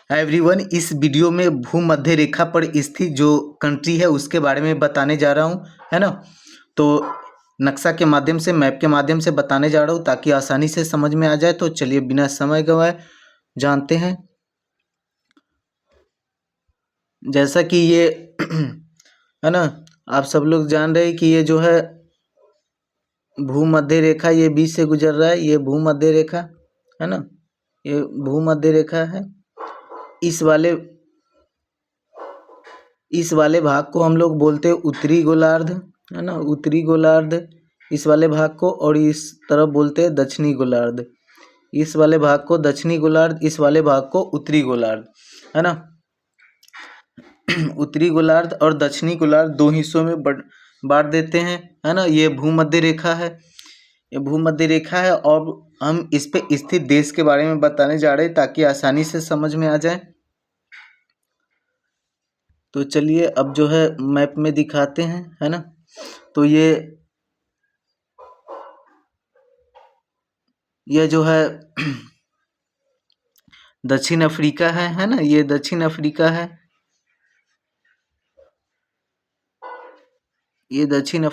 Everyone, इस video में भूमध्य रेखा पर स्थित जो कंट्री है उसके बारे में बताने जा रहा हूँ, है ना। तो नक्शा के माध्यम से, मैप के माध्यम से बताने जा रहा हूँ ताकि आसानी से समझ में आ जाए। तो चलिए बिना समय गवाए जानते हैं। जैसा कि ये है ना, आप सब लोग जान रहे हैं कि ये जो है भूमध्य रेखा ये बीच से गुजर रहा है। ये भूमध्य रेखा है ना, ये भूमध्य रेखा है। इस वाले भाग को हम लोग बोलते हैं उत्तरी गोलार्ध, है ना, उत्तरी गोलार्ध इस वाले भाग को, और इस तरफ बोलते हैं दक्षिणी गोलार्ध। इस वाले भाग को दक्षिणी गोलार्ध, इस वाले भाग को उत्तरी गोलार्ध, है ना। उत्तरी गोलार्ध और दक्षिणी गोलार्ध दो हिस्सों में बांट देते हैं, है ना। ये भूमध्य रेखा है, ये भूमध्य रेखा है। और हम इस पे स्थित देश के बारे में बताने जा रहे हैं ताकि आसानी से समझ में आ जाए। तो चलिए अब जो है मैप में दिखाते हैं, है ना। तो ये जो है दक्षिण अफ्रीका है ना, ये दक्षिण अफ्रीका है। ये दक्षिण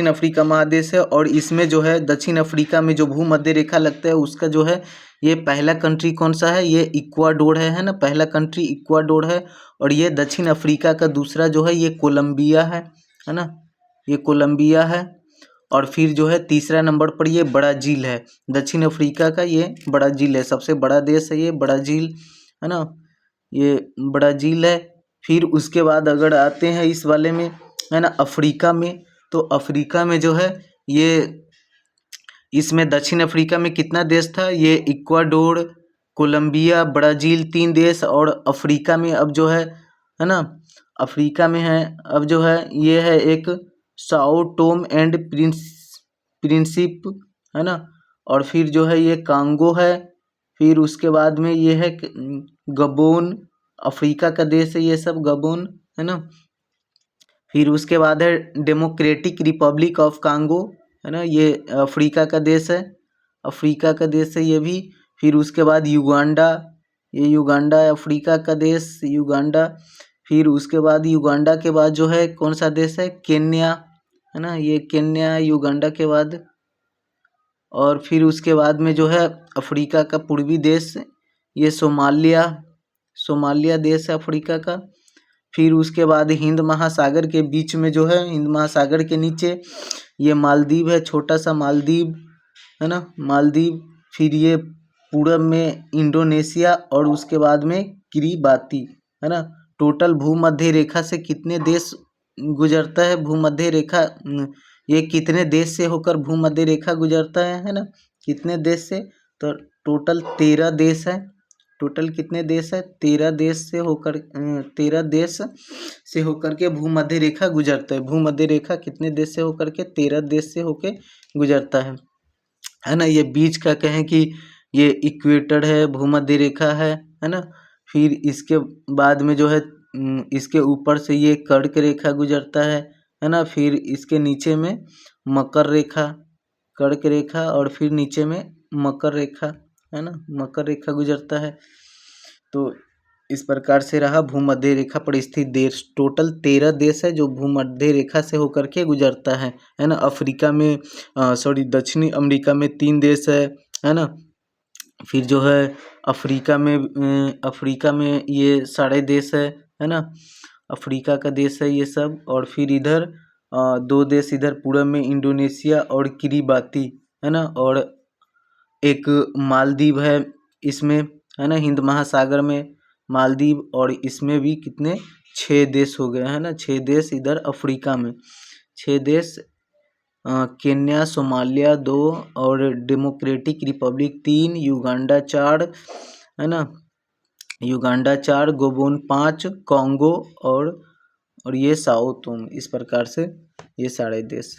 अफ्रीका महादेश है। और इसमें जो है दक्षिण अफ्रीका में जो भूमध्य रेखा लगता है उसका जो है ये पहला कंट्री कौन सा है, ये इक्वाडोर है ना। पहला कंट्री इक्वाडोर है। और ये दक्षिण अफ्रीका का दूसरा जो है ये कोलंबिया है ना, ये कोलंबिया है। और फिर जो है तीसरा नंबर पर ये ब्राज़ील है। दक्षिण अफ्रीका का ये ब्राज़ील है, सबसे बड़ा देश है ये ब्राज़ील, है ना, ये ब्राज़ील है। फिर उसके बाद अगर आते हैं इस वाले में, है ना, अफ्रीका में, तो अफ्रीका में जो है ये, इसमें दक्षिण अफ्रीका में कितना देश था, ये इक्वाडोर, कोलंबिया, ब्राज़ील, 3 देश। और अफ्रीका में अब जो है ना, अफ्रीका में है अब जो है ये है एक साओ टोम एंड प्रिंसिप, है ना। और फिर जो है ये कांगो है। फिर उसके बाद में ये है गबोन, अफ्रीका का देश है ये सब, गबोन, है ना। फिर उसके बाद है डेमोक्रेटिक रिपब्लिक ऑफ कांगो, है ना, ये अफ्रीका का देश है, अफ्रीका का देश है ये भी। फिर उसके बाद युगांडा, ये युगांडा है अफ्रीका का देश, युगांडा। फिर उसके बाद युगांडा के बाद जो है कौन सा देश है, केन्या, है ना, ये केन्या है युगांडा के बाद। और फिर उसके बाद में जो है अफ्रीका का पूर्वी देश ये सोमालिया देश है अफ्रीका का। फिर उसके बाद हिंद महासागर के बीच में जो है, हिंद महासागर के नीचे ये मालदीव है, छोटा सा मालदीव, है ना, मालदीव। फिर ये पूरब में इंडोनेशिया, और उसके बाद में किरिबाती, है ना। टोटल भूमध्य रेखा से कितने देश गुजरता है, भूमध्य रेखा ये कितने देश से होकर भूमध्य रेखा गुजरता है ना, कितने देश से, तो टोटल 13 देश है। टोटल कितने देश है, 13 देश से होकर 13 देश से होकर के भूमध्य रेखा गुजरता है। भूमध्य रेखा कितने देश से होकर के, 13 देश से होके गुजरता है ना। ये बीच का कहें कि ये इक्वेटर है, भूमध्य रेखा है ना। फिर इसके बाद में जो है इसके ऊपर से ये कर्क रेखा गुजरता है ना। फिर इसके नीचे में मकर रेखा, कर्क रेखा, और फिर नीचे में मकर रेखा, है ना, मकर रेखा गुजरता है। तो इस प्रकार से रहा भूमध्य रेखा पर स्थित देश। टोटल 13 देश है जो भूमध्य रेखा से होकर के गुजरता है ना। अफ्रीका में दक्षिणी अमेरिका में 3 देश है ना। फिर जो है अफ्रीका में ये सारे देश है ना, अफ्रीका का देश है ये सब। और फिर इधर 2 देश इधर पूरब में इंडोनेशिया और किरिबाती, है ना। और एक मालदीव है इसमें, है ना, हिंद महासागर में मालदीव। और इसमें भी कितने 6 देश हो गए, है ना, 6 देश इधर अफ्रीका में, 6 देश। केन्या, सोमालिया 2, और डेमोक्रेटिक रिपब्लिक 3, युगांडा 4, है ना, युगांडा 4, गबोन 5, कॉन्गो और ये साओ टोम। इस प्रकार से ये सारे देश।